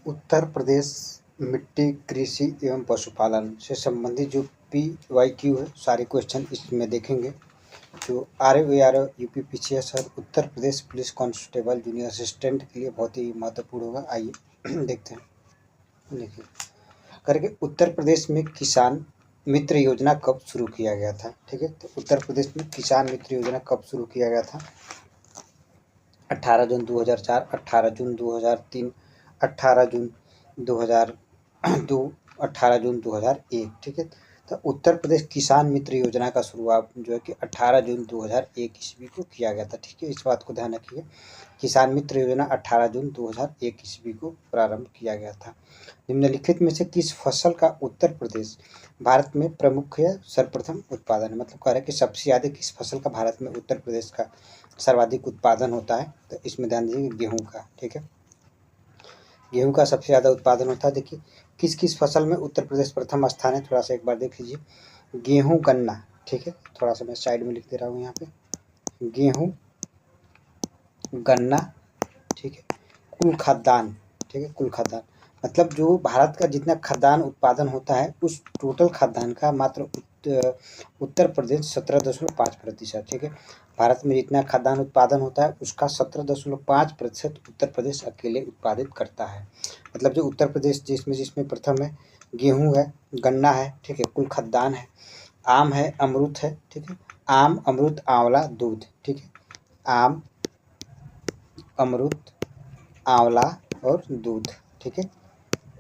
उत्तर प्रदेश मिट्टी, कृषि एवं पशुपालन से संबंधित जो PYQ है, सारे क्वेश्चन इसमें देखेंगे। जो RAR UP PCS और Uttar Pradesh police constable junior assistant के लिए बहुत ही महत्वपूर्ण होगा। आइए देखते हैं। देखिए करके उत्तर प्रदेश में किसान मित्र योजना कब शुरू किया गया था? ठीक है, तो उत्तर प्रदेश में किसान मित्र योजना कब शुरू किया गया था? 18 जून 2004, 18 जून 2003, 18 जून 2002, 18 जून 2001। ठीक है, तो उत्तर प्रदेश किसान मित्र योजना का शुरुआत जो है कि 18 जून 2001 ईस्वी को किया गया था। ठीक है, इस बात को ध्यान रखिए। किसान मित्र योजना 18 जून 2001 ईस्वी को प्रारंभ किया गया था। निम्नलिखित में से किस फसल का उत्तर प्रदेश भारत में प्रमुख या सर्वप्रथम उत्पादन है? मतलब कह रहा है कि सबसे ज़्यादा किस फसल का भारत में उत्तर प्रदेश का सर्वाधिक उत्पादन होता है? तो इसमें ध्यान दीजिए गेहूँ का। ठीक है, गेहूँ का सबसे ज़्यादा उत्पादन होता है। देखिए किस किस फसल में उत्तर प्रदेश प्रथम स्थान है, थोड़ा सा एक बार देख लीजिए। गेहूँ, गन्ना। ठीक है, थोड़ा सा मैं साइड में लिख दे रहा हूँ यहाँ पे। गेहूँ, गन्ना, ठीक है, कुल खाद्यान्न। ठीक है, कुल खाद्यान्न मतलब जो भारत का जितना खाद्यान्न उत्पादन होता है उस टोटल खाद्यान्न का मात्र उत्तर प्रदेश 17.5%। ठीक है, भारत में जितना खाद्यान्न उत्पादन होता है उसका 17.5% उत्तर प्रदेश अकेले उत्पादित करता है। मतलब जो उत्तर प्रदेश जिसमें प्रथम है, गेहूँ है, गन्ना है, ठीक है, कुल खाद्यान्न है, आम है, अमरूद है। ठीक है, आम, अमरूद, आंवला, दूध। ठीक है, आम, अमरूद, आंवला और दूध। ठीक है,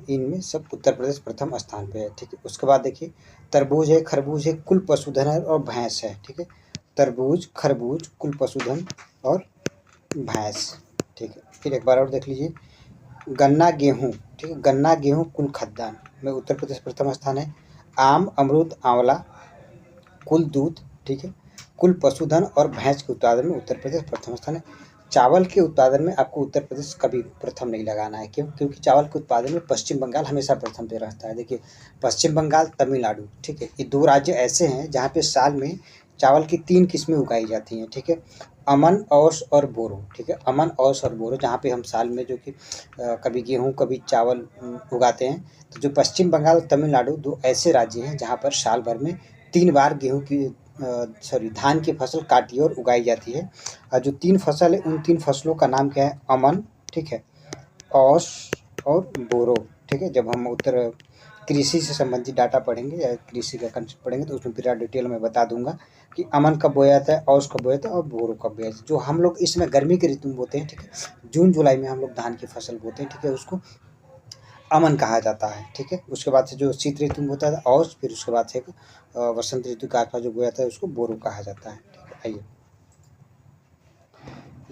इनमें सब उत्तर प्रदेश प्रथम स्थान पे है। ठीक है, उसके बाद देखिए तरबूज है, खरबूज है, कुल पशुधन है और भैंस है। ठीक है, तरबूज, खरबूज, कुल पशुधन और भैंस। ठीक है, फिर एक बार और देख लीजिए। गन्ना, गेहूँ। ठीक है, गन्ना, गेहूँ, कुल खाद्यान्न में उत्तर प्रदेश प्रथम स्थान है। आम, अमरूद, आंवला, कुल दूध। ठीक है, कुल पशुधन और भैंस के उत्पादन में उत्तर प्रदेश प्रथम स्थान है। चावल के उत्पादन में आपको उत्तर प्रदेश कभी प्रथम नहीं लगाना है, क्यों? क्योंकि चावल के उत्पादन में पश्चिम बंगाल हमेशा प्रथम पे रहता है। देखिए पश्चिम बंगाल, तमिलनाडु। ठीक है, ये दो राज्य ऐसे हैं जहाँ पे साल में चावल की 3 किस्में उगाई जाती हैं। ठीक है, अमन, औस और बोरो। ठीक है, अमन, औस और बोरो, जहाँ पे हम साल में जो कि कभी गेहूँ कभी चावल उगाते हैं। तो जो पश्चिम बंगाल और तमिलनाडु दो ऐसे राज्य हैं जहाँ पर साल भर में 3 बार गेहूँ की धान की फसल काटी और उगाई जाती है। और जो 3 फसल है उन 3 फसलों का नाम क्या है? अमन, ठीक है, औस और बोरो। ठीक है, जब हम उत्तर कृषि से संबंधित डाटा पढ़ेंगे या कृषि का कंसेप्ट पढ़ेंगे तो उसमें पूरा डिटेल में बता दूंगा कि अमन कब बोया जाता है, औस कब बोया जाता है और बोरो कब बोया जाता है। जो हम लोग इस समय गर्मी के ऋतु में बोते हैं, ठीक है, जून जुलाई में हम लोग धान की फसल बोते हैं। ठीक है, उसको अमन कहा जाता है। ठीक है, उसके बाद से जो शीत ऋतु में होता है औस, फिर उसके बाद से वसंत ऋतु के आसपास जो बोया जाता है उसको बोरो कहा जाता है। ठीक है, आइए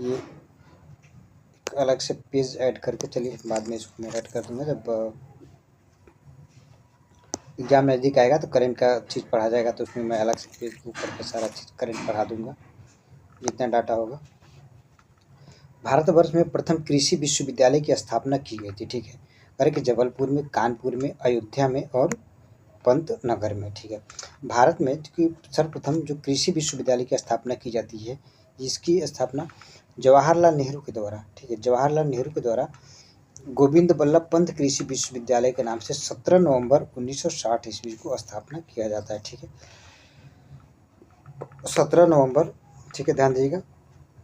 ये एक अलग से पेज ऐड करके, चलिए बाद में इसको मैं ऐड कर दूंगा। जब एग्जाम नज़दीक आएगा तो करंट का चीज़ पढ़ा जाएगा तो उसमें मैं अलग से पेज बुक करके सारा चीज़ करंट पढ़ा दूंगा, जितना डाटा होगा। भारतवर्ष में प्रथम कृषि विश्वविद्यालय की स्थापना की गई थी। ठीक है, अरे कि जबलपुर में, कानपुर में, अयोध्या में और पंतनगर में। ठीक है, भारत में सर्वप्रथम जो कृषि विश्वविद्यालय की स्थापना की जाती है, इसकी स्थापना जवाहरलाल नेहरू के द्वारा, ठीक है, जवाहरलाल नेहरू के द्वारा गोविंद बल्लभ पंत कृषि विश्वविद्यालय के नाम से 17 नवंबर 1960 ईस्वी को स्थापना किया जाता है। ठीक है, 17 नवंबर, ठीक है, ध्यान दीजिएगा,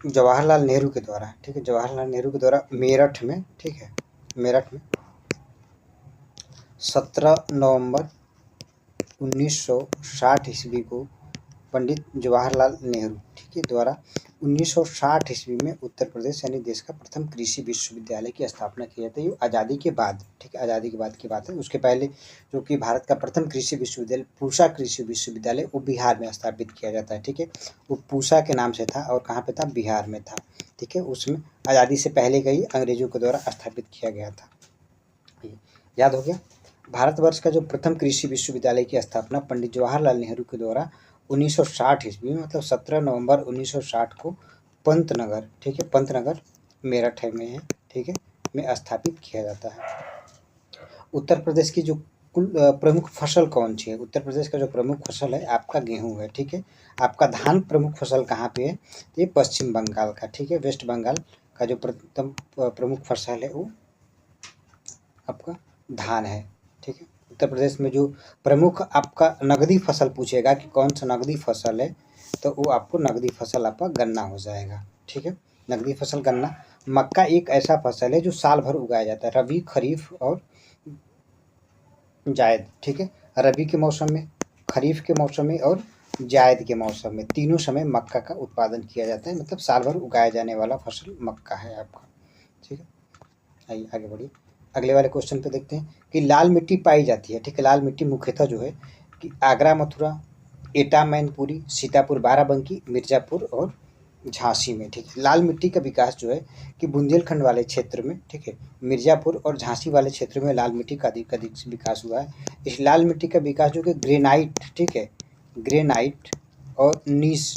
जवाहरलाल नेहरू के द्वारा। ठीक है, जवाहरलाल नेहरू के द्वारा मेरठ में, ठीक है, मेरठ में 17 नवंबर 1960 ईस्वी को पंडित जवाहरलाल नेहरू, ठीक है, द्वारा 1960 ईस्वी में उत्तर प्रदेश यानी देश का प्रथम कृषि विश्वविद्यालय की स्थापना की जाती है। ये आज़ादी के बाद, ठीक है, आज़ादी के बाद की बात है। उसके पहले जो कि भारत का प्रथम कृषि विश्वविद्यालय पूसा कृषि विश्वविद्यालय वो बिहार में स्थापित किया जाता है। ठीक है, वो पूसा के नाम से था और कहाँ पे था? बिहार में था। ठीक है, उसमें आज़ादी से पहले का ही अंग्रेजों के द्वारा स्थापित किया गया था। याद हो गया। भारतवर्ष का जो प्रथम कृषि विश्वविद्यालय की स्थापना पंडित जवाहरलाल नेहरू के द्वारा 1960 ईस्वी में, मतलब 17 नवंबर 1960 को पंतनगर, ठीक है, पंतनगर मेरठ में है, ठीक है, में स्थापित किया जाता है। उत्तर प्रदेश की जो कुल प्रमुख फसल कौन सी है? उत्तर प्रदेश का जो प्रमुख फसल है आपका गेहूं है। ठीक है, आपका धान प्रमुख फसल कहाँ पे है? ये पश्चिम बंगाल का, ठीक है, वेस्ट बंगाल का जो प्रमुख फसल है वो आपका धान है। ठीक है, उत्तर प्रदेश में जो प्रमुख आपका नगदी फसल पूछेगा कि कौन सा नगदी फसल है, तो वो आपको नगदी फसल आपका गन्ना हो जाएगा। ठीक है, नगदी फसल गन्ना। मक्का एक ऐसा फसल है जो साल भर उगाया जाता है, रबी, खरीफ और जायद। ठीक है, रबी के मौसम में, खरीफ के मौसम में और जायद के मौसम में, तीनों समय मक्का का उत्पादन किया जाता है। मतलब साल भर उगाया जाने वाला फसल मक्का है आपका। ठीक है, आइए आगे बढ़िए। अगले वाले क्वेश्चन पे देखते हैं कि लाल मिट्टी पाई जाती है। ठीक है, लाल मिट्टी मुख्यतः जो है कि आगरा, मथुरा, एटा, मैनपुरी, सीतापुर, बाराबंकी, मिर्ज़ापुर और झांसी में। ठीक है, लाल मिट्टी का विकास जो है कि बुंदेलखंड वाले क्षेत्र में, ठीक है, मिर्ज़ापुर और झांसी वाले क्षेत्र में लाल मिट्टी का अधिक विकास हुआ है। इस लाल मिट्टी का विकास जो कि ग्रेनाइट, ठीक है, ग्रेनाइट और नीस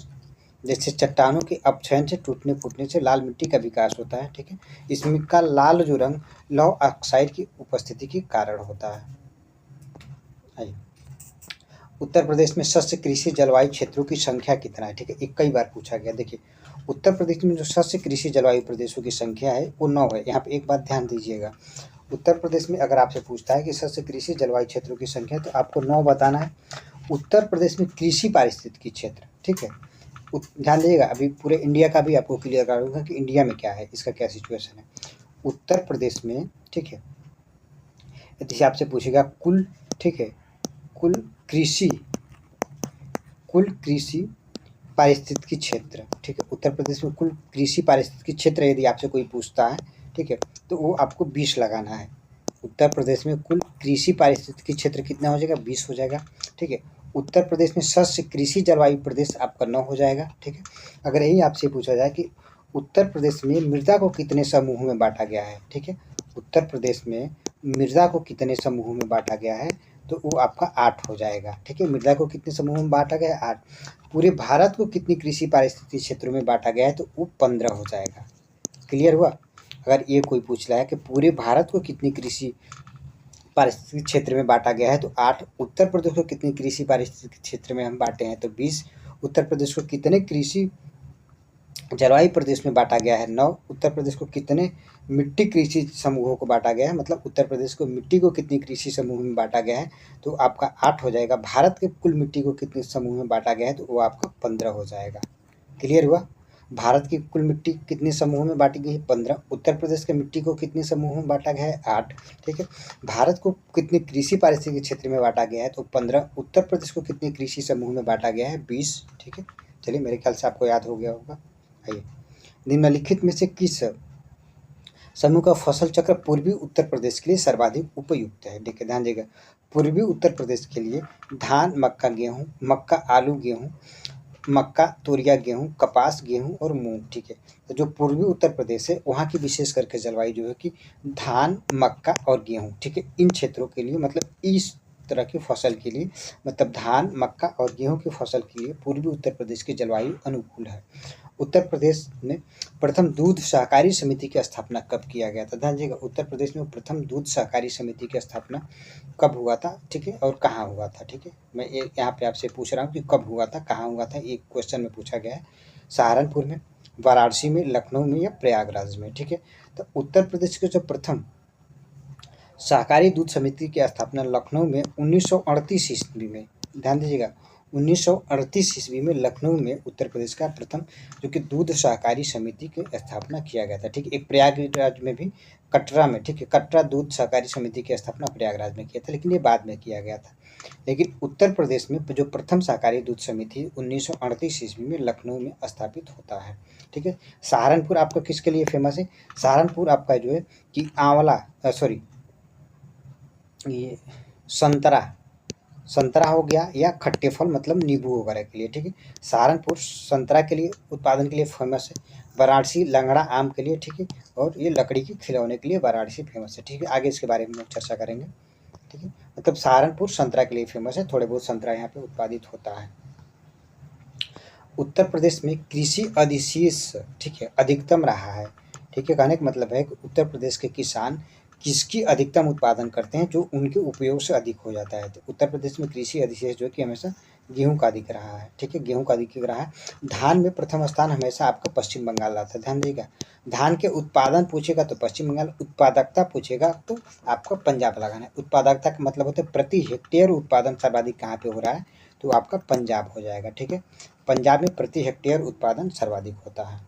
जैसे चट्टानों के अपक्षय से टूटने फूटने से लाल मिट्टी का विकास होता है। ठीक है, इसमें का लाल जो रंग लौह ऑक्साइड की उपस्थिति के कारण होता है। आइए, उत्तर प्रदेश में शस्य कृषि जलवायु क्षेत्रों की संख्या कितना है। ठीक है, कई बार पूछा गया। देखिए, उत्तर प्रदेश में जो शस्य कृषि जलवायु प्रदेशों की संख्या है वो 9 है। यहाँ पे एक बात ध्यान दीजिएगा, उत्तर प्रदेश में अगर आपसे पूछता है कि शस्य कृषि जलवायु क्षेत्रों की संख्या, तो आपको 9 बताना है। उत्तर प्रदेश में कृषि पारिस्थितिकी क्षेत्र, ठीक है, ध्यान दीजिएगा, अभी पूरे इंडिया का भी आपको क्लियर करूँगा कि इंडिया में क्या है, इसका क्या सिचुएशन है। उत्तर प्रदेश में, ठीक है, यदि आपसे पूछेगा कुल, ठीक है, कुल कृषि पारिस्थितिकी क्षेत्र, ठीक है, उत्तर प्रदेश में कुल कृषि पारिस्थितिकी क्षेत्र यदि आपसे कोई पूछता है, ठीक है, तो वो आपको 20 लगाना है। उत्तर प्रदेश में कुल कृषि पारिस्थितिकी क्षेत्र कितना हो जाएगा, 20 हो जाएगा। ठीक है, उत्तर प्रदेश में शस्य कृषि जलवायु प्रदेश आपका 9 हो जाएगा। ठीक है, अगर यही आपसे पूछा जाए कि उत्तर प्रदेश में मृदा को कितने समूहों में बांटा गया है, ठीक है, उत्तर प्रदेश में मृदा को कितने समूहों में बांटा गया है, तो वो आपका 8 हो जाएगा। ठीक है, मृदा को कितने समूहों में बांटा गया है, 8। पूरे भारत को कितनी कृषि पारिस्थितिकी क्षेत्रों में बांटा गया है, तो वो 15 हो जाएगा। क्लियर हुआ। अगर ये कोई पूछ रहा है कि पूरे भारत को कितनी कृषि पारिस्थितिक क्षेत्र में बांटा गया है, तो 8। उत्तर प्रदेश को कितनी कृषि पारिस्थितिक क्षेत्र में हम बांटे हैं, तो 20। उत्तर प्रदेश को कितने कृषि जलवायु प्रदेश में बांटा गया है, 9। उत्तर प्रदेश को कितने मिट्टी कृषि समूहों को बांटा गया है, मतलब उत्तर प्रदेश को मिट्टी को कितनी कृषि समूह में बांटा गया है, तो आपका 8 हो जाएगा। भारत के कुल मिट्टी को कितने समूह में बांटा गया है, तो वो आपका 15 हो जाएगा। क्लियर हुआ। भारत की कुल मिट्टी कितने समूहों में बांटी गई है, 15। उत्तर प्रदेश के मिट्टी को कितने समूहों में बांटा गया है, 8। ठीक है, भारत को कितने कृषि पारिस्थितिक क्षेत्र में बांटा गया है, तो 15। उत्तर प्रदेश को कितने कृषि समूह में बांटा गया है, 20। ठीक है, चलिए मेरे ख्याल से आपको याद हो गया होगा। आइए, निम्नलिखित में से किस समूह का फसल चक्र पूर्वी उत्तर प्रदेश के लिए सर्वाधिक उपयुक्त है। देखिए ध्यान देगा, पूर्वी उत्तर प्रदेश के लिए धान, मक्का, गेहूँ, मक्का, आलू, गेहूँ, मक्का, तोरिया, गेहूँ, कपास, गेहूँ और मूंग। ठीक है, तो जो पूर्वी उत्तर प्रदेश है वहाँ की विशेष करके जलवायु जो है कि धान, मक्का और गेहूँ, ठीक है, इन क्षेत्रों के लिए, मतलब इस तरह की फसल के लिए, मतलब धान, मक्का और गेहूँ की फसल के लिए पूर्वी उत्तर प्रदेश की जलवायु अनुकूल है। उत्तर प्रदेश में प्रथम दूध सहकारी समिति की स्थापना कब किया गया था, ध्यान दीजिएगा, उत्तर प्रदेश में प्रथम दूध सहकारी समिति की स्थापना कब हुआ था, ठीक है, और कहाँ हुआ था। ठीक है, मैं यहाँ पे आपसे पूछ रहा हूँ कि कब हुआ था, कहाँ हुआ था, एक क्वेश्चन में पूछा गया है। सहारनपुर में, वाराणसी में, लखनऊ में या प्रयागराज में। ठीक है, तो उत्तर प्रदेश के जो प्रथम सहकारी दूध समिति की स्थापना लखनऊ में 1938 ईस्वी में, ध्यान दीजिएगा, 1938 ईस्वी में लखनऊ में उत्तर प्रदेश का प्रथम जो कि दूध सहकारी समिति की स्थापना किया गया था। ठीक है, एक प्रयागराज में भी, कटरा में, ठीक है, कटरा दूध सहकारी समिति की स्थापना प्रयागराज में किया था, लेकिन ये बाद में किया गया था। लेकिन उत्तर प्रदेश में जो प्रथम सहकारी दूध समिति 1938 ईस्वी में लखनऊ में स्थापित होता है। ठीक है, सहारनपुर आपका किसके लिए फेमस है, सहारनपुर आपका जो है कि आंवला, सॉरी, ये संतरा हो गया या खट्टे फल, मतलब नींबू वगैरह के लिए। ठीक है, सहारनपुर संतरा के लिए उत्पादन के लिए फेमस है। वाराणसी लंगड़ा आम के लिए, ठीक है, और ये लकड़ी के खिलौने के लिए वाराणसी फेमस है। ठीक है, आगे इसके बारे में चर्चा करेंगे। ठीक है, मतलब सहारनपुर संतरा के लिए फेमस है, थोड़े बहुत संतरा यहाँ पे उत्पादित होता है। उत्तर प्रदेश में कृषि अधिशेष, ठीक है, अधिकतम रहा है। ठीक है, कहने का मतलब है कि उत्तर प्रदेश के किसान किसकी अधिकतम उत्पादन करते हैं, जो उनके उपयोग से अधिक हो जाता है। तो उत्तर प्रदेश में कृषि अधिशेष जो कि हमेशा गेहूं का दिख रहा है, ठीक है, गेहूं का दिख रहा है। धान में प्रथम स्थान हमेशा आपका पश्चिम बंगाल रहता है, ध्यान दीजिएगा। धान के उत्पादन पूछेगा तो पश्चिम बंगाल, उत्पादकता पूछेगा तो आपको पंजाब लगाना है। उत्पादकता का मतलब होता है प्रति हेक्टेयर उत्पादन सर्वाधिक कहाँ पे हो रहा है, तो आपका पंजाब हो जाएगा, ठीक है। पंजाब में प्रति हेक्टेयर उत्पादन सर्वाधिक होता है।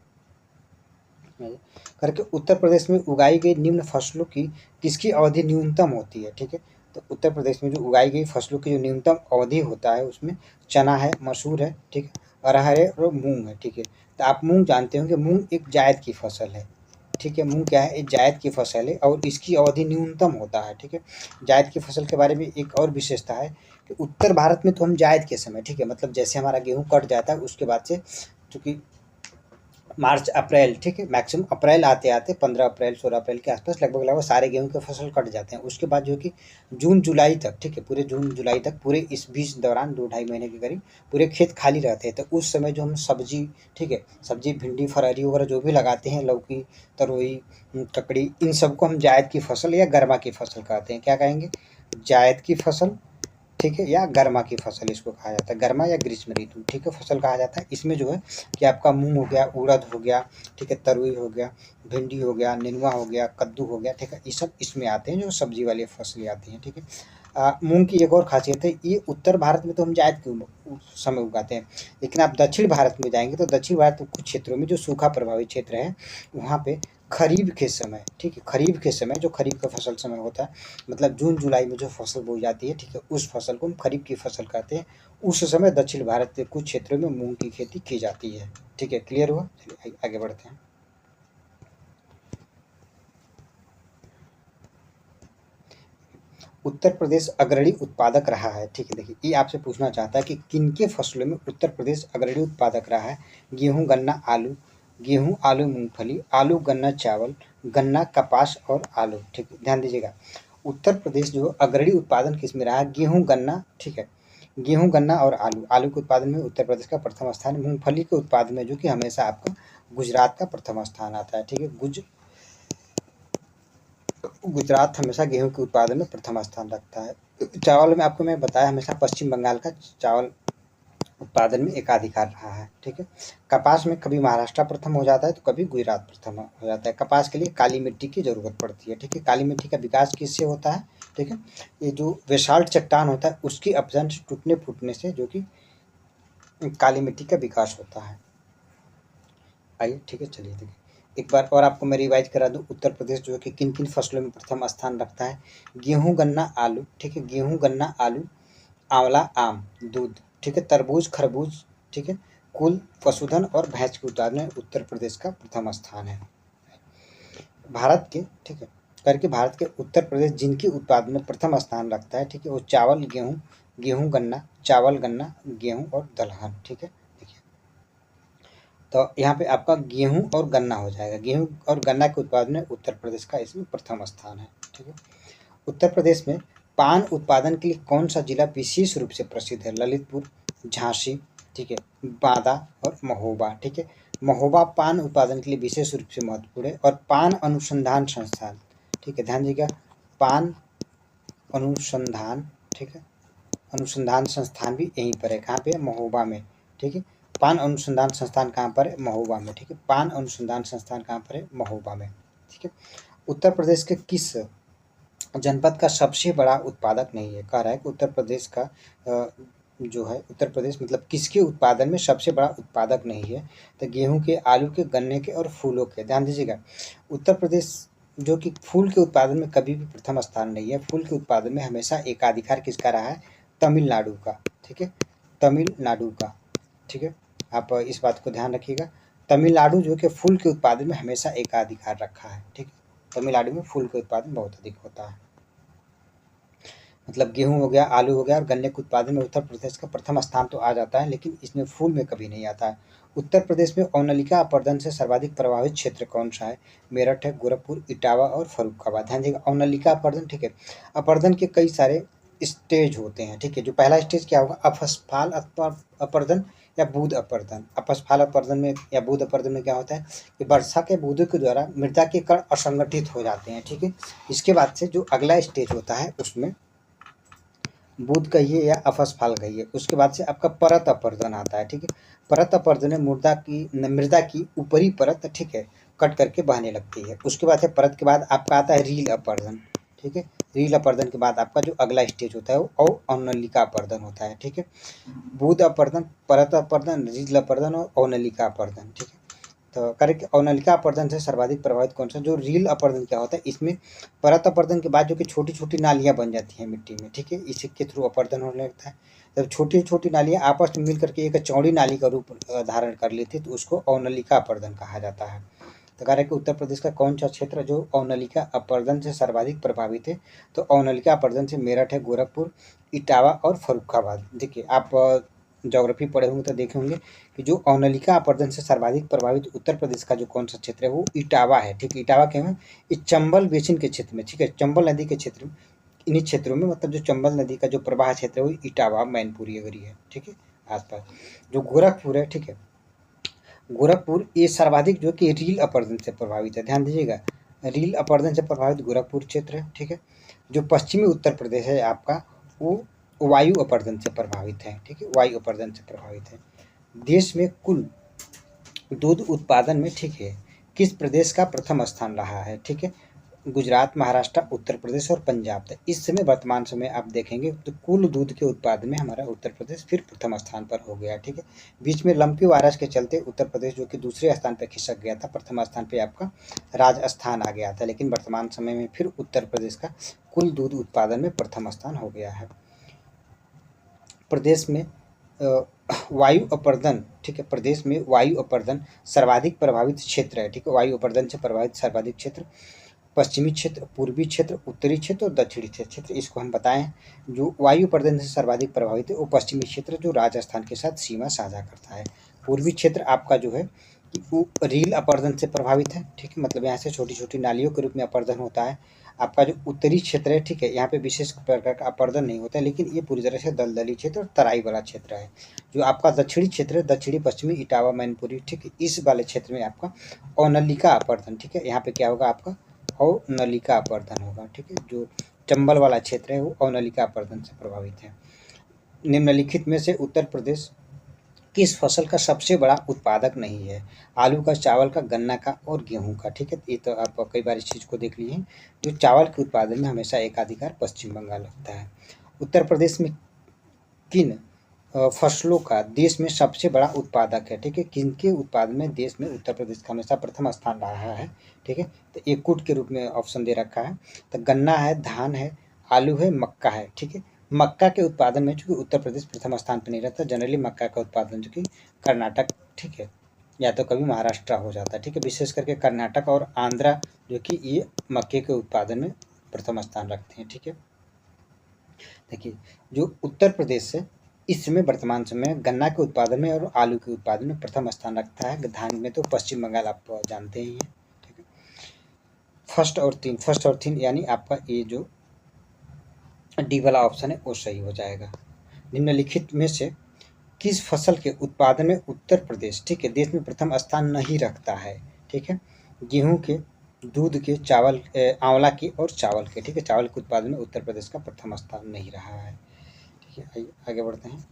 करके उत्तर प्रदेश में उगाई गई निम्न फसलों की किसकी अवधि न्यूनतम होती है, ठीक है। तो उत्तर प्रदेश में जो उगाई गई फसलों की जो न्यूनतम अवधि होता है उसमें चना है, मसूर है, ठीक है, अरहर है और मूंग है, ठीक है। तो आप मूंग जानते हो कि मूंग एक जायद की फसल है, ठीक है। मूंग क्या है, एक जायद की फसल है और इसकी अवधि न्यूनतम होता है, ठीक है। जायद की फसल के बारे में एक और विशेषता है कि उत्तर भारत में तो हम जायद के समय, ठीक है, मतलब जैसे हमारा गेहूं कट जाता है उसके बाद से, चूँकि मार्च अप्रैल, ठीक है, मैक्सिमम अप्रैल आते आते 15 अप्रैल 16 अप्रैल के आसपास लगभग सारे गेहूं के फसल कट जाते हैं। उसके बाद जो कि जून जुलाई तक, ठीक है, पूरे जून जुलाई तक, पूरे इस बीच दौरान 2-2.5 महीने के करीब पूरे खेत खाली रहते हैं। तो उस समय जो हम सब्जी, ठीक है, सब्जी भिंडी फरहरी वगैरह जो भी लगाते हैं, लौकी तरोई ककड़ी, इन सबको हम जायद की फसल या गर्मा की फसल कहते हैं। क्या कहेंगे, जायद की फसल, ठीक है, या गर्मा की फसल इसको कहा जाता है, गर्मा या ग्रीष्म ऋतु, ठीक है, फसल कहा जाता है। इसमें जो है कि आपका मूंग हो गया, उड़द हो गया, ठीक है, तरुई हो गया, भिंडी हो गया, नेनुआ हो गया, कद्दू हो गया, ठीक है, ये सब इसमें आते हैं जो सब्जी वाली फसलें आती हैं, ठीक है। मूंग की एक और खासियत है, ये उत्तर भारत में तो हम जायद के समय उगाते हैं, लेकिन आप दक्षिण भारत में जाएंगे तो दक्षिण भारत के कुछ क्षेत्रों में जो सूखा प्रभावित क्षेत्र है वहाँ पे खरीफ के समय, ठीक है, खरीफ के समय जो खरीफ का फसल समय होता है, मतलब जून जुलाई में जो फसल बोई जाती है, ठीक है, उस फसल को हम खरीफ की फसल कहते हैं। उस समय दक्षिण भारत के कुछ क्षेत्रों में मूंग की खेती की जाती है, ठीक है। क्लियर हुआ, चलिए आगे बढ़ते हैं। उत्तर प्रदेश अग्रणी उत्पादक रहा है, ठीक है। देखिए ये आपसे पूछना चाहता है कि किनके फसलों में उत्तर प्रदेश अग्रणी उत्पादक रहा है। गेहूं, गन्ना, आलू, गेहूं, आलू, मूंगफली, आलू, गन्ना, चावल, गन्ना, कपास और आलू, ठीक है। ध्यान दीजिएगा, उत्तर प्रदेश जो अग्रणी उत्पादन किस में रहा है, गेहूं, गन्ना, ठीक है, गेहूं, गन्ना और आलू। आलू के उत्पादन में उत्तर प्रदेश का प्रथम स्थान है। मूंगफली के उत्पादन में जो कि हमेशा आपका गुजरात का प्रथम स्थान आता है, ठीक है। गुजरात हमेशा गेहूं के उत्पादन में प्रथम स्थान रखता है। चावल में आपको मैं बताया हमेशा पश्चिम बंगाल का चावल उत्पादन में एकाधिकार रहा है, ठीक है। कपास में कभी महाराष्ट्र प्रथम हो जाता है तो कभी गुजरात प्रथम हो जाता है। कपास के लिए काली मिट्टी की जरूरत पड़ती है, ठीक है। काली मिट्टी का विकास किससे होता है, ठीक है, ये जो बेसाल्ट चट्टान होता है उसकी अपजन टूटने फूटने से जो कि काली मिट्टी का विकास होता है। आइए, ठीक है, चलिए देखिए एक बार और आपको मैं रिवाइज करा दूं। उत्तर प्रदेश जो है कि किन किन फसलों में प्रथम स्थान रखता है, गेहूं, गन्ना, आलू, ठीक है, गेहूं, गन्ना, आलू, आंवला, आम, दूध, ठीक है, तरबूज, खरबूज, ठीक है, कुल, पशुधन और भैंस के उत्पादन में उत्तर प्रदेश का प्रथम स्थान है। भारत के, ठीक है, करके भारत के उत्तर प्रदेश जिनके उत्पादन में प्रथम स्थान रखता है, ठीक है, वो चावल, गेहूं, गेहूं, गन्ना, चावल, गन्ना, गेहूं और दलहन, ठीक है। देखिए तो यहाँ पे आपका गेहूं और गन्ना हो जाएगा। गेहूं और गन्ना के उत्पादन में उत्तर प्रदेश का इसमें प्रथम स्थान है, ठीक है। उत्तर प्रदेश में पान उत्पादन के लिए कौन सा जिला विशेष रूप से प्रसिद्ध है, ललितपुर, झांसी, ठीक है, बांदा और महोबा, ठीक है। महोबा पान उत्पादन के लिए विशेष रूप से महत्वपूर्ण है। और पान अनुसंधान संस्थान, ठीक है, ध्यान दीजिएगा, पान अनुसंधान, ठीक है, अनुसंधान संस्थान भी यहीं पर है, कहाँ पे है, महोबा में, ठीक है। पान अनुसंधान संस्थान कहाँ पर है, महोबा में, ठीक है। पान अनुसंधान संस्थान कहाँ पर है, महोबा में, ठीक है। उत्तर प्रदेश के किस जनपद का सबसे बड़ा उत्पादक नहीं है, कह रहा है कि उत्तर प्रदेश का जो है उत्तर प्रदेश मतलब किसके उत्पादन में सबसे बड़ा उत्पादक नहीं है, तो गेहूं के, आलू के, गन्ने के और फूलों के। ध्यान दीजिएगा, उत्तर प्रदेश जो कि फूल के उत्पादन में कभी भी प्रथम स्थान नहीं है। फूल के उत्पादन में हमेशा एकाधिकार किसका रहा है, तमिलनाडु का, ठीक है, तमिलनाडु का, ठीक है। आप इस बात को ध्यान रखिएगा, तमिलनाडु जो कि फूल के उत्पादन में हमेशा एकाधिकार रखा है, ठीक है। तमिलनाडु में फूल का उत्पादन बहुत अधिक होता है। मतलब गेहूं हो गया, आलू हो गया और गन्ने के उत्पादन में उत्तर प्रदेश का प्रथम स्थान तो आ जाता है, लेकिन इसमें फूल में कभी नहीं आता है। उत्तर प्रदेश में औनलिका अपरदन से सर्वाधिक प्रभावित क्षेत्र कौन सा है, मेरठ है, गोरखपुर, इटावा और फर्रुखाबाद। ध्यान दीजिएगा, औनलिका अपरदन, ठीक है, अपरदन के कई सारे स्टेज होते हैं, ठीक है। जो पहला स्टेज क्या होगा, अपस्फाल अपरदन या बूंद अपरदन। अपस्फाल अपरदन में या बूंद अपरदन में क्या होता है कि वर्षा के बूंदों के द्वारा मृदा के कण असंगठित हो जाते हैं, ठीक है। इसके बाद से जो अगला स्टेज होता है उसमें बूंद कहिए या अपस्फाल कहिए। उसके बाद से आपका परत अपर्दन आता है, ठीक है। परत अपर्दन में मृदा की ऊपरी परत, ठीक है, कट करके बहने लगती है। उसके बाद से परत के बाद आपका आता है रील अपर्दन, ठीक है। रील अपर्दन के बाद आपका जो अगला स्टेज होता है वो अवनलिका अपर्दन होता है, ठीक है। बूंद अपर्दन, परत अपर्दन, रील अपर्दन और अवनलिका अपर्दन, ठीक है। तो करेक्ट, अवनलिका अपर्दन से सर्वाधिक प्रभावित कौन सा? जो रील अपर्दन क्या होता है, इसमें परत अपर्दन के बाद जो कि छोटी छोटी नालियां बन जाती हैं मिट्टी में, ठीक है, इसी के थ्रू अपर्दन होने लगता है। जब छोटी छोटी नालियां आपस में मिल करके एक चौड़ी नाली का रूप धारण कर लेती है तो उसको अवनलिका अपर्दन कहा जाता है। तो कह रहे हैं कि उत्तर प्रदेश का कौन सा क्षेत्र जो अवनलिका अपर्दन से सर्वाधिक प्रभावित है? तो अवनलिका अपर्दन से मेरठ है, गोरखपुर, इटावा और फर्रुखाबाद। देखिए आप ज्योग्राफी पढ़े होंगे तो देखे होंगे कि जो अवनलिका अपर्दन से सर्वाधिक प्रभावित उत्तर प्रदेश का जो कौन सा क्षेत्र है वो इटावा है, ठीक है। इटावा क्यों है? इस चंबल बेसिन के क्षेत्र में, ठीक है, चंबल नदी के क्षेत्र में, इन्हीं क्षेत्रों में, मतलब जो चंबल नदी का जो प्रवाह क्षेत्र है वो इटावा मैनपुरी अगरी है, ठीक है, आसपास। जो गोरखपुर है, ठीक है, गोरखपुर ये सर्वाधिक जो कि रील अपर्दन से प्रभावित है, ध्यान दीजिएगा, रील अपर्दन से प्रभावित गोरखपुर क्षेत्र है, ठीक है। जो पश्चिमी उत्तर प्रदेश है आपका वो वायु अपर्दन से प्रभावित है, ठीक है, वायु अपर्दन से प्रभावित है। देश में कुल दूध उत्पादन में, ठीक है, किस प्रदेश का प्रथम स्थान रहा है? ठीक है, गुजरात, महाराष्ट्र, उत्तर प्रदेश और पंजाब। तो इस समय वर्तमान समय आप देखेंगे तो कुल दूध के उत्पादन में हमारा उत्तर प्रदेश फिर प्रथम स्थान पर हो गया, ठीक है। बीच में लंपी वायरस के चलते उत्तर प्रदेश जो कि दूसरे स्थान पर खिसक गया था, प्रथम स्थान पे आपका राजस्थान आ गया था, लेकिन वर्तमान समय में फिर उत्तर प्रदेश का कुल दूध उत्पादन में प्रथम स्थान हो गया है। प्रदेश में वायु अपर्दन, ठीक है, प्रदेश में वायु अपर्दन सर्वाधिक प्रभावित क्षेत्र है, ठीक है। वायु अपर्दन से प्रभावित सर्वाधिक क्षेत्र पश्चिमी क्षेत्र, पूर्वी क्षेत्र, उत्तरी क्षेत्र और दक्षिणी क्षेत्र, इसको हम बताएं। जो वायु अपर्दन से सर्वाधिक प्रभावित है वो पश्चिमी क्षेत्र जो राजस्थान के साथ सीमा साझा करता है। पूर्वी क्षेत्र आपका जो है कि वो रील अपर्दन से प्रभावित है, ठीक है, मतलब यहाँ से छोटी छोटी नालियों के रूप में अपर्दन होता है। आपका जो उत्तरी क्षेत्र है, ठीक है, यहाँ पे विशेष प्रकार का अपर्दन नहीं होता है, लेकिन ये पूरी तरह से दलदली क्षेत्र और तराई वाला क्षेत्र है। जो आपका दक्षिणी क्षेत्र है, दक्षिणी पश्चिमी इटावा मैनपुरी, ठीक है, इस वाले क्षेत्र में आपका अवनलिका अपर्दन, ठीक है, यहाँ पे क्या होगा आपका अवनलिका अपर्दन होगा, ठीक है। जो चंबल वाला क्षेत्र है वो अवनलिका अपर्दन से प्रभावित है। निम्नलिखित में से उत्तर प्रदेश किस फसल का सबसे बड़ा उत्पादक नहीं है? आलू का, चावल का, गन्ना का और गेहूं का, ठीक है। ये तो आप कई बार इस चीज़ को देख लिए हैं। जो चावल के उत्पादन में हमेशा एकाधिकार पश्चिम बंगाल रखता है। उत्तर प्रदेश में किन फसलों का देश में सबसे बड़ा उत्पादक है? ठीक है, किनके उत्पादन में देश में उत्तर प्रदेश का हमेशा प्रथम स्थान रहा है? ठीक है, तो एक कूट के रूप में ऑप्शन दे रखा है। तो गन्ना है, धान है, आलू है, मक्का है, ठीक है। मक्का के उत्पादन में चूंकि उत्तर प्रदेश प्रथम स्थान पर नहीं रहता, जनरली मक्का का उत्पादन जो कि कर्नाटक, ठीक है, या तो कभी महाराष्ट्र हो जाता है, ठीक है। विशेष करके कर्नाटक और आंध्रा जो कि ये मक्के के उत्पादन में प्रथम स्थान रखते हैं, ठीक है। देखिए, जो उत्तर प्रदेश से इस समय वर्तमान समय गन्ना के उत्पादन में और आलू के उत्पादन में प्रथम स्थान रखता है। धान में तो पश्चिम बंगाल आप जानते ही हैं, ठीक है। फर्स्ट और तीन यानी आपका ये जो डी वाला ऑप्शन है वो सही हो जाएगा। निम्नलिखित में से किस फसल के उत्पादन में उत्तर प्रदेश, ठीक है, देश में प्रथम स्थान नहीं रखता है? ठीक है, गेहूं के, दूध के, चावल, आंवला के और चावल के, ठीक है। चावल के उत्पादन में उत्तर प्रदेश का प्रथम स्थान नहीं रहा है, ठीक है। आइए आगे बढ़ते हैं।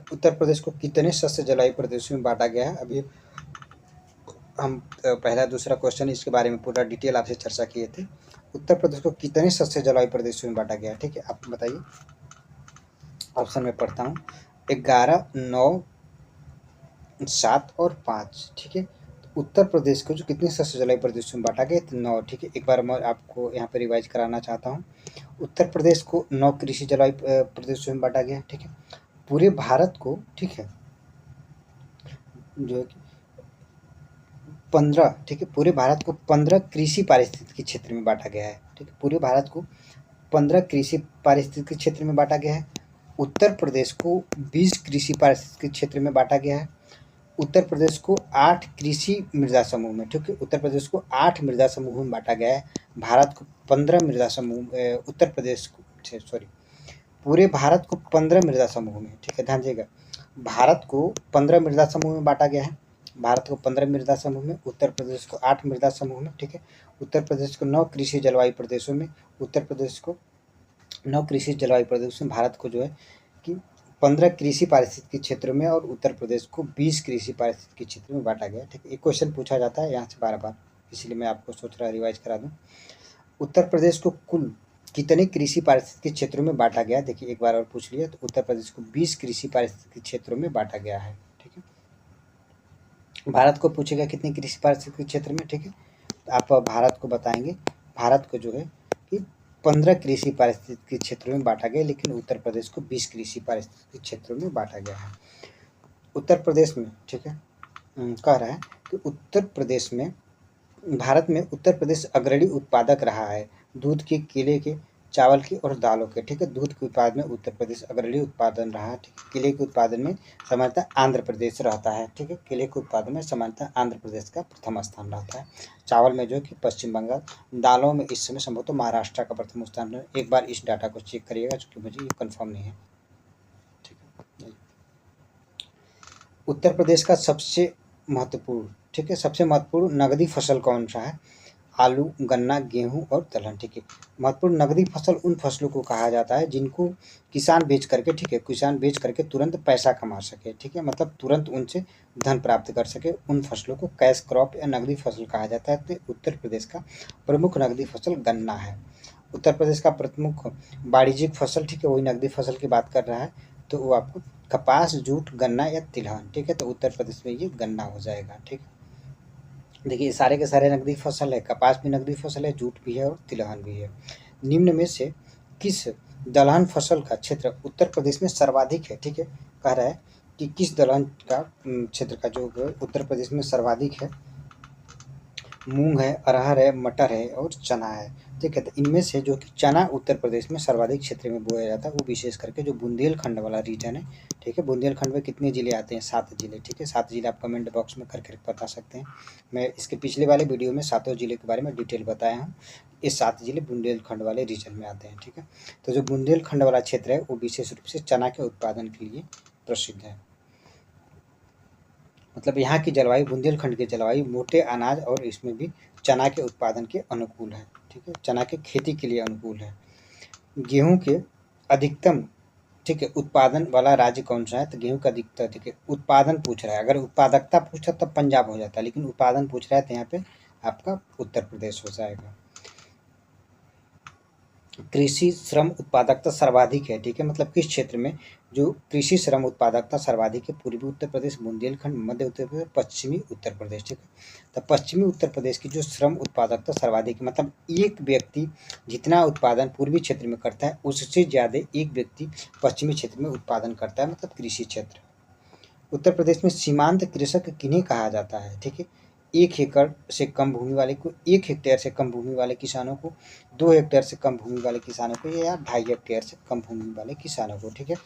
उत्तर प्रदेश को कितने शस्य जलवायु प्रदेशों में बांटा गया है? अभी हम पहला दूसरा क्वेश्चन इसके बारे में पूरा डिटेल आपसे चर्चा किए थे। उत्तर प्रदेश को कितने शस्य जलवायु प्रदेशों में बांटा गया है? ठीक है, आप बताइए। ऑप्शन में पढ़ता हूँ, 11, 9, 7 और 5, ठीक है। तो उत्तर प्रदेश को जो कितने शस्य जलवायु प्रदेशों में बांटा गया? तो 9, ठीक है। एक बार मैं आपको यहाँ पर रिवाइज कराना चाहता हूँ। उत्तर प्रदेश को 9 कृषि जलवायु प्रदेशों में बांटा गया है, ठीक है। पूरे भारत को, ठीक है, जो है 15, ठीक है, पूरे भारत को 15 कृषि पारिस्थितिकी क्षेत्र में बांटा गया है, ठीक है। पूरे भारत को 15 कृषि पारिस्थितिकी क्षेत्र में बांटा गया है। उत्तर प्रदेश को 20 कृषि पारिस्थितिकी क्षेत्र में बांटा गया है। उत्तर प्रदेश को 8 कृषि मृदा समूह में, ठीक है, उत्तर प्रदेश को 8 मृदा समूह में बांटा गया है। भारत को 15 मृदा समूह, उत्तर प्रदेश को, सॉरी, पूरे भारत को 15 मृदा समूह में, ठीक है, ध्यान दीजिएगा, भारत को 15 मृदा समूह में बांटा गया है। भारत को 15 मृदा समूह में, उत्तर प्रदेश को 8 मृदा समूह में, ठीक है। उत्तर प्रदेश को 9 कृषि जलवायु प्रदेशों में, उत्तर प्रदेश को 9 कृषि जलवायु प्रदेशों में, भारत को जो है कि 15 कृषि पारिस्थितिकी क्षेत्रों में और उत्तर प्रदेश को 20 कृषि पारिस्थितिकी क्षेत्रों में बांटा गया, ठीक है। एक क्वेश्चन पूछा जाता है यहाँ से बार-बार, इसलिए मैं आपको सोच रहा रिवाइज करा दूँ। उत्तर प्रदेश को कुल कितने कृषि पारिस्थितिकी क्षेत्रों में बांटा गया? देखिए एक बार और पूछ लिया, तो उत्तर प्रदेश को 20 कृषि पारिस्थितिकी क्षेत्रों में बांटा गया है, ठीक है। भारत को पूछेगा कितने कृषि पारिस्थितिकी क्षेत्र में, ठीक है। तो आप भारत को बताएंगे, भारत को जो है कि 15 कृषि पारिस्थितिकी क्षेत्रों में बांटा गया, लेकिन उत्तर प्रदेश को 20 कृषि पारिस्थितिकी क्षेत्रों में बांटा गया है। उत्तर प्रदेश में, ठीक है, कह रहा है कि उत्तर प्रदेश में, भारत में उत्तर प्रदेश अग्रणी उत्पादक रहा है दूध के, केले के, चावल के और दालों के, ठीक है। दूध के उत्पादन में उत्तर प्रदेश अग्रणी उत्पादन रहा है, ठीक है। केले के उत्पादन में सामान्यतः आंध्र प्रदेश रहता है, ठीक है। केले के उत्पादन में सामान्यतः आंध्र प्रदेश का प्रथम स्थान रहता है। चावल में जो है कि पश्चिम बंगाल, दालों में इस समय संभवतः महाराष्ट्र का प्रथम स्थान है। एक बार इस डाटा को चेक करिएगा, चूँकि मुझे ये कन्फर्म नहीं है, ठीक है। उत्तर प्रदेश का सबसे महत्वपूर्ण, ठीक है, सबसे महत्वपूर्ण नगदी फसल कौन सा है? आलू, गन्ना, गेहूँ और दलहन, ठीक है। महत्वपूर्ण नगदी फसल उन फसलों को कहा जाता है जिनको किसान बेच करके, ठीक है, किसान बेच करके तुरंत पैसा कमा सके, ठीक है, मतलब तुरंत उनसे धन प्राप्त कर सके, उन फसलों को कैश क्रॉप या नगदी फसल कहा जाता है। तो उत्तर प्रदेश का प्रमुख नगदी फसल गन्ना है। उत्तर प्रदेश का प्रमुख वाणिज्यिक फसल, ठीक है, वही नगदी फसल की बात कर रहा है, तो वो आपको कपास, जूट, गन्ना या तिलहन, ठीक है। तो उत्तर प्रदेश में ये गन्ना हो जाएगा, ठीक है। देखिए सारे के सारे नकदी फसल है, कपास भी नकदी फसल है, जूट भी है और तिलहन भी है। निम्न में से किस दलहन फसल का क्षेत्र उत्तर प्रदेश में सर्वाधिक है, ठीक है। कह रहा है कि किस दलहन का क्षेत्र का जो उत्तर प्रदेश में सर्वाधिक है? मूंग है, अरहर है, मटर है और चना है, ठीक है। तो इनमें से जो कि चना उत्तर प्रदेश में सर्वाधिक क्षेत्र में बोया जाता है, वो विशेष करके जो बुंदेलखंड वाला रीजन है, ठीक है। बुंदेलखंड में कितने ज़िले आते हैं? 7 ज़िले, ठीक है। 7 ज़िले आप कमेंट बॉक्स में करके बता सकते हैं। मैं इसके पिछले वाले वीडियो में 7 ज़िले के बारे में डिटेल बताया हूँ। ये 7 ज़िले बुंदेलखंड वाले रीजन में आते हैं, ठीक है। तो जो बुंदेलखंड वाला क्षेत्र है वो विशेष रूप से चना के उत्पादन के लिए प्रसिद्ध है। मतलब यहाँ की जलवायु, बुंदेलखंड की जलवायु मोटे अनाज और इसमें भी चना के उत्पादन के अनुकूल है, ठीक है। चना की खेती के लिए अनुकूल है। गेहूँ के अधिकतम, ठीक है, उत्पादन वाला राज्य कौन सा है? तो गेहूँ का अधिकतर, ठीक है, उत्पादन पूछ रहा है। अगर उत्पादकता पूछता तब पंजाब हो जाता, लेकिन उत्पादन पूछ रहा है तो यहाँ पे आपका उत्तर प्रदेश हो जाएगा। कृषि श्रम उत्पादकता सर्वाधिक है, ठीक है, मतलब किस क्षेत्र में जो कृषि श्रम उत्पादकता सर्वाधिक है? पूर्वी उत्तर प्रदेश, बुंदेलखंड, मध्य उत्तर प्रदेश, पश्चिमी उत्तर प्रदेश, ठीक है। तो पश्चिमी उत्तर प्रदेश की जो श्रम उत्पादकता सर्वाधिक है, मतलब एक व्यक्ति जितना उत्पादन पूर्वी क्षेत्र में करता है उससे ज़्यादा एक व्यक्ति पश्चिमी क्षेत्र में उत्पादन करता है, मतलब कृषि क्षेत्र। उत्तर प्रदेश में सीमांत कृषक किन्हें कहा जाता है? ठीक है, 1 एकड़ से कम भूमि वाले को, 1 हेक्टेयर से कम भूमि वाले किसानों को, 2 हेक्टेयर से कम भूमि वाले किसानों को, या 2.5 हेक्टेयर से कम भूमि वाले किसानों को, ठीक है।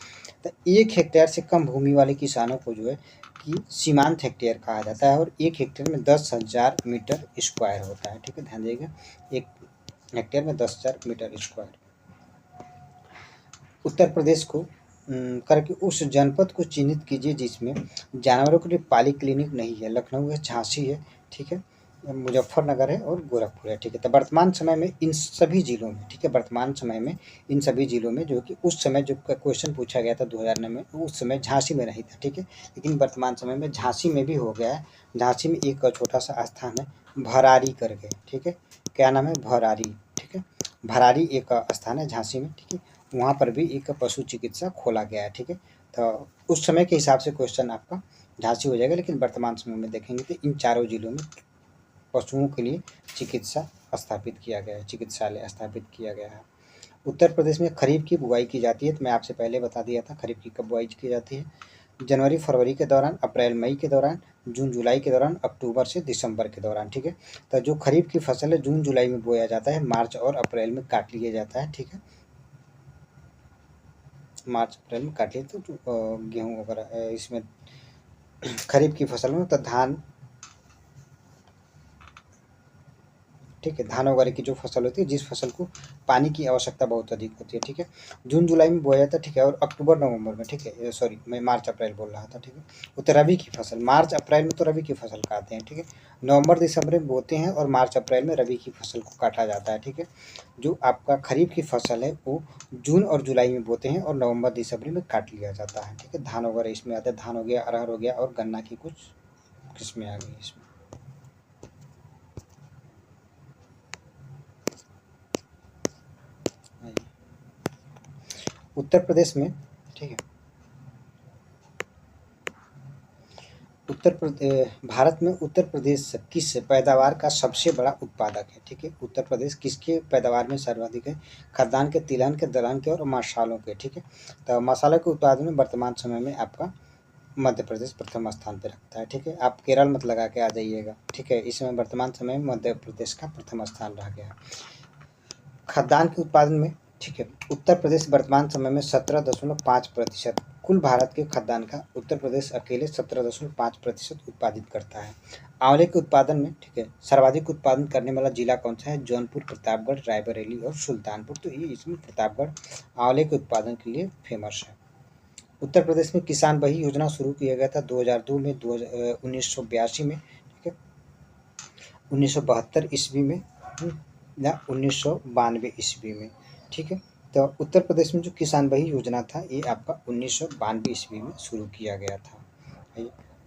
तो 1 हेक्टेयर से कम भूमि वाले किसानों को जो है कि सीमांत हेक्टेयर कहा जाता है, और 1 हेक्टेयर में 10,000 मीटर स्क्वायर होता है, ठीक है, ध्यान दीजिएगा, 1 हेक्टेयर में 10,000 मीटर स्क्वायर। उत्तर प्रदेश को करके उस जनपद को चिन्हित कीजिए जिसमें जानवरों के लिए पाली क्लिनिक नहीं है। लखनऊ है, झांसी है, ठीक है, मुजफ्फरनगर है और गोरखपुर है, ठीक है। तो वर्तमान समय में इन सभी जिलों में, ठीक है, वर्तमान समय में इन सभी जिलों में जो कि उस समय जो क्वेश्चन पूछा गया था 2009 में, उस समय झांसी में नहीं था, ठीक है, लेकिन वर्तमान समय में झांसी में भी हो गया है। झांसी में एक छोटा सा स्थान है भरारी करके, ठीक है, क्या नाम है? भरारी, ठीक है, भरारी एक स्थान है झांसी में, ठीक है, वहाँ पर भी एक पशु चिकित्सा खोला गया है, ठीक है। तो उस समय के हिसाब से क्वेश्चन आपका झांसी हो जाएगा, लेकिन वर्तमान समय में देखेंगे तो इन चारों जिलों में पशुओं के लिए चिकित्सा स्थापित किया गया है, चिकित्सालय स्थापित किया गया है। उत्तर प्रदेश में खरीफ की बुआई की जाती है, तो मैं आपसे पहले बता दिया था खरीफ की कब बुआई की जाती है। जनवरी फरवरी के दौरान, अप्रैल मई के दौरान, जून जुलाई के दौरान, अक्टूबर से दिसंबर के दौरान, ठीक है। तो जो खरीफ की फसल है जून जुलाई में बोया जाता है, मार्च और अप्रैल में काट लिया जाता है, ठीक है, मार्च अप्रैल में काट लिए तो गेहूँ वगैरह इसमें खरीफ की फसल में तो धान, ठीक है। धान वगैरह की जो फसल होती है, जिस फसल को पानी की आवश्यकता बहुत अधिक होती है, ठीक है। जून जुलाई में बोया जाता है, ठीक है, और अक्टूबर नवंबर में, ठीक है, सॉरी मैं मार्च अप्रैल बोल रहा था, ठीक है। वो तो रबी की फसल, मार्च अप्रैल में तो रबी की फसल काटते हैं, ठीक है। नवंबर दिसंबर में बोते हैं और मार्च अप्रैल में रबी की फसल को काटा जाता है, ठीक है। जो आपका खरीफ की फसल है वो जून और जुलाई में बोते हैं और नवंबर दिसंबर में काट लिया जाता है, ठीक है। धान वगैरह इसमें आता है, धान हो गया, अरहर हो गया और गन्ना की कुछ किस्में आ गई इसमें। उत्तर प्रदेश में, ठीक है, भारत में उत्तर प्रदेश किस पैदावार का सबसे बड़ा उत्पादक है, ठीक है। उत्तर प्रदेश किसके पैदावार में सर्वाधिक है? खाद्यान्न के, तिलहन के, दलहन के और मसालों के, ठीक है। तो मसालों के उत्पादन में वर्तमान समय में आपका मध्य प्रदेश प्रथम स्थान पे रखता है, ठीक है। आप केरल मत लगा के आ जाइएगा, ठीक है। इसमें वर्तमान समय में मध्य प्रदेश का प्रथम स्थान रह गया है। खाद्यान्न के उत्पादन में, ठीक है, उत्तर प्रदेश वर्तमान समय में 17.5%, कुल भारत के खाद्यान्न का उत्तर प्रदेश अकेले 17.5% उत्पादित करता है। आंवले के उत्पादन में, ठीक है, सर्वाधिक उत्पादन करने वाला जिला कौन सा है? जौनपुर, प्रतापगढ़, रायबरेली और सुल्तानपुर। तो ये इसमें प्रतापगढ़ आंवले के उत्पादन के लिए फेमस है। उत्तर प्रदेश में किसान बही योजना शुरू किया गया था 2002 में, 1982 में, ठीक है, 1972 ईस्वी में या 1992 ईस्वी में, ठीक है। तो उत्तर प्रदेश में जो किसान बही योजना था ये आपका 1992 ईस्वी में शुरू किया गया था।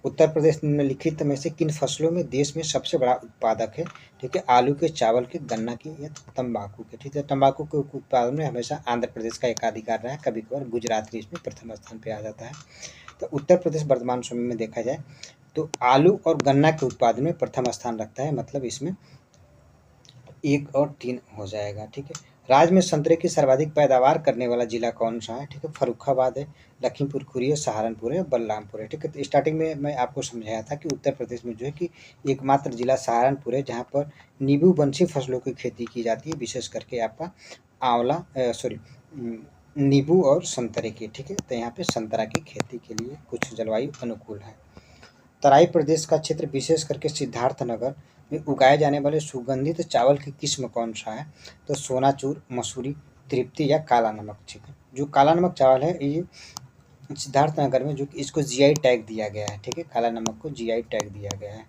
उत्तर प्रदेश निम्नलिखित में से किन फसलों में देश में सबसे बड़ा उत्पादक है? ठीक है, आलू के, चावल के, गन्ना के या तंबाकू के, ठीक है। तंबाकू के उत्पादन में हमेशा आंध्र प्रदेश का एकाधिकार रहा है, कभी कभार गुजरात भी इसमें प्रथम स्थान पे आ जाता है। तो उत्तर प्रदेश वर्तमान समय में देखा जाए तो आलू और गन्ना के उत्पादन में प्रथम स्थान रखता है, मतलब इसमें 1 और 3 हो जाएगा, ठीक है। राज्य में संतरे की सर्वाधिक पैदावार करने वाला जिला कौन सा है? ठीक है, फर्रुखाबाद है, लखीमपुर खीरी है, सहारनपुर है, बलरामपुर है, ठीक है। तो स्टार्टिंग में मैं आपको समझाया था कि उत्तर प्रदेश में जो है कि एकमात्र जिला सहारनपुर है जहाँ पर नींबू बंसी फसलों की खेती की जाती है, विशेष करके आपका आंवला सॉरी नींबू और संतरे की, ठीक है। तो यहाँ पे संतरा की खेती के लिए कुछ जलवायु अनुकूल है। तराई प्रदेश का क्षेत्र विशेष करके सिद्धार्थनगर में उगाए जाने वाले सुगंधित चावल की किस्म कौन सा है? तो सोनाचूर, मसूरी, तृप्ति या काला नमक, ठीक है। जो काला नमक चावल है ये सिद्धार्थनगर में जो कि इसको जीआई टैग दिया गया है, ठीक है। काला नमक को जीआई टैग दिया गया है।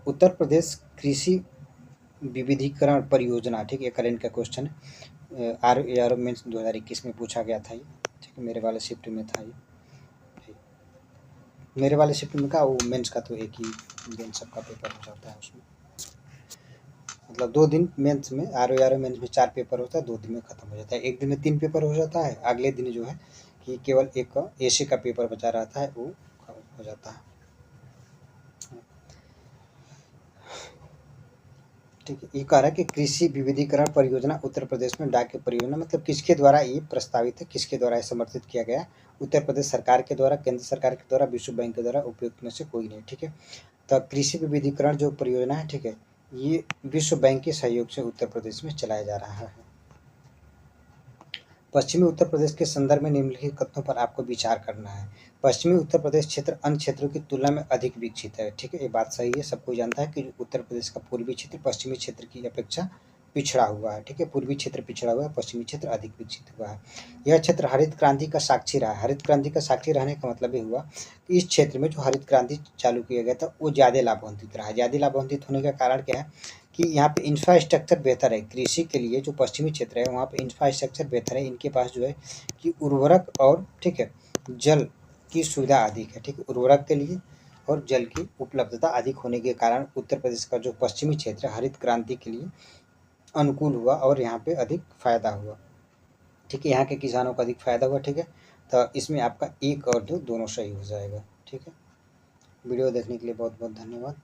उत्तर प्रदेश कृषि विविधीकरण परियोजना, ठीक है, करंट का क्वेश्चन है, आर मेंस 2021 में पूछा गया था ये, ठीक है। मेरे वाले शिफ्ट में था ये, मेरे वाले शिफ्ट में का वो मेंस का तो एक ही दिन सबका पेपर हो जाता है उसमें, मतलब 2 दिन मेंस में, आर मेंस में 4 पेपर होता है, 2 दिन में ख़त्म हो जाता है। एक दिन में 3 पेपर हो जाता है, अगले दिन जो है कि केवल एक एसी का पेपर बचा रहता है, वो हो जाता है, ठीक है। ये कह रहा है कि कृषि विविधीकरण परियोजना उत्तर प्रदेश में डाक परियोजना, मतलब किसके द्वारा ये प्रस्तावित है, किसके द्वारा समर्थित किया गया? उत्तर प्रदेश सरकार के द्वारा, केंद्र सरकार के द्वारा, विश्व बैंक के द्वारा, उपयुक्त में से कोई नहीं, ठीक है। तो कृषि विविधीकरण जो परियोजना है, ठीक है, ये विश्व बैंक के सहयोग से उत्तर प्रदेश में चलाया जा रहा है। पश्चिमी उत्तर प्रदेश के संदर्भ में निम्नलिखित कथनों पर आपको विचार करना है। पश्चिमी उत्तर प्रदेश क्षेत्र अन्य क्षेत्रों की तुलना में अधिक विकसित है, ठीक है, ये बात सही है, सबको जानता है कि उत्तर प्रदेश का पूर्वी क्षेत्र पश्चिमी क्षेत्र की अपेक्षा पिछड़ा हुआ है, ठीक है। पूर्वी क्षेत्र पिछड़ा हुआ है, पश्चिमी क्षेत्र अधिक विकसित हुआ है। यह क्षेत्र हरित क्रांति का साक्षी रहा है। हरित क्रांति का साक्षी रहने का मतलब ये हुआ कि इस क्षेत्र में जो हरित क्रांति चालू किया गया था वो ज़्यादा लाभान्वित रहा है। ज़्यादा लाभान्वित होने का कारण क्या है कि यहाँ पे इंफ्रास्ट्रक्चर बेहतर है कृषि के लिए। जो पश्चिमी क्षेत्र है वहाँ पे इंफ्रास्ट्रक्चर बेहतर है, इनके पास जो है कि उर्वरक और, ठीक है, जल की सुविधा अधिक है, ठीक है। उर्वरक के लिए और जल की उपलब्धता अधिक होने के कारण उत्तर प्रदेश का जो पश्चिमी क्षेत्र है हरित क्रांति के लिए अनुकूल हुआ और यहाँ पे अधिक फायदा हुआ, ठीक है। यहाँ के किसानों को अधिक फायदा हुआ, ठीक है। तो इसमें आपका 1 और 2 दोनों सही हो जाएगा, ठीक है। वीडियो देखने के लिए बहुत बहुत धन्यवाद।